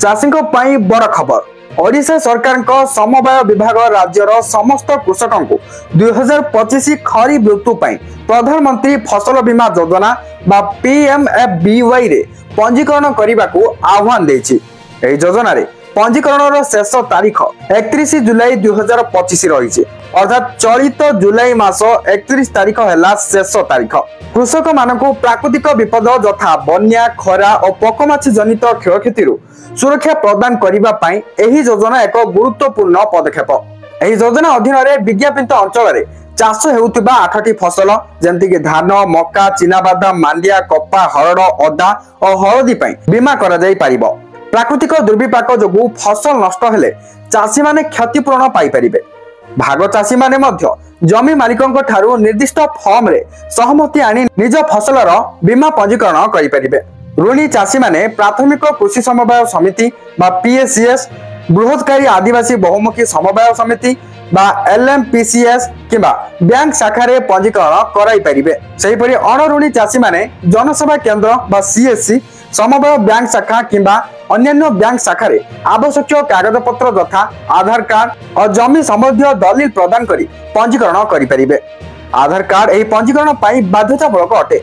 चाषी बड़ खबर ओडिशा सरकार समवाय विभाग राज्यर समस्त कृषकों को 2025 खरीफ ऋतु प्रधानमंत्री फसल बीमा योजना बा PMFBY रे पंजीकरण करने को आह्वान देछि। एही योजना रे पंजीकरण शेष तारीख 31 जुलाई 2025 रही अर्थात चलित जुलाई मास 31 तारीख है शेष तारीख। कृषक मानक प्राकृतिक विपद यथा बन्या खरा और पकमाछी जनित क्षयक्षति सुरक्षा प्रदान करने एही योजना एक गुरुत्वपूर्ण पदक्षेप। एही योजना अधीन विज्ञापित अंचल में चाष हेउथिबा 8टी फसल जमती धान मक्का चिनाबादाम मांडिया कपा हरड़ अदा और हलदी बीमा करा जाई परिबो। प्राकृतिक दुर्विपाक जो फसल नष्ट हेले चाषी माने क्षतिपूरण पाई परिबे। भाग चाषी माने मध्य जमी मालिकों ठारू निर्दिष्ट फॉर्म रे सहमति आनी निज फसलर बीमा पंजीकरण करि परिबे। ऋणी चाषी माने प्राथमिक कृषि समवाय समिति बा PSCS बृहत्कारी आदिवासी बहुमुखी समवाय समिति बा LMPCS किंबा बैंक शाखा रे पंजीकरण कराई परिबे। सही परि अणऋणी चाषी माने जनसेवा केंद्र बा CSC समवाय बैंक शाखा किंबा अन्य बैंक शाखा रे आवश्यक कागज पत्र तथा आधार कार्ड और जमी संबंधी दलिल प्रदान करी पंजीकरण करि परिबे। आधार कार्ड एही पंजीकरण पाई बाध्यतामूलक अटे।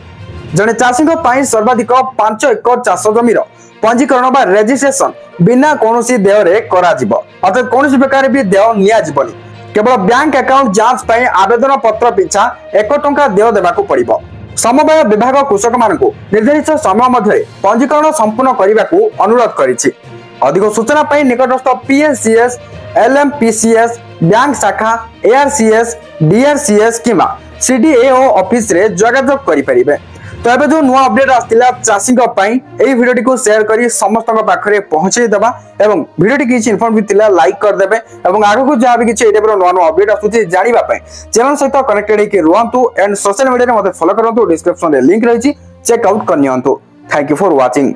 जने चाषी सर्वाधिक 5 एकर चाष जमीर पंजीकरण बा रेजिस्ट्रेशन बिना कोनोसी देय रे करा जिवो। अर्थात कोनोसी प्रकार भी देय निया जिवोनी। केवल बैंक अकाउंट जांच पाई आवेदन पत्र पिछा 1 टंका देय देबाकू पड़िबो। समवाय विभाग कृषक मानकू निर्धारित समय मध्य पंजीकरण संपूर्ण करने को अनुरोध करिछि। अधिक सूचना पाई निकटस्थ PSCS LMPCS बैंक शाखा ARCS DRCS किंबा CDAO ऑफिस रे जोगाजोग करि परिबे। तो एबे जो नुआ अपडेट आस्तिला चाषी एई वीडियो को शेयर करी समस्त पाखरे पहुंचे देबा एवं वीडियो टी किछि इन्फॉर्मेटिव थिला लाइक कर देबे एवं आगो को जहा भी किछि एटा पर नुआ अपडेट आसुछि जानिबा पय चैनल सहित कनेक्टेड हेकि रुहंतु एंड सोशल मीडिया रे मते फॉलो करंतु। डिस्क्रिप्शन रे लिंक रहिछि चेक आउट करनियंतु। Thank you for watching.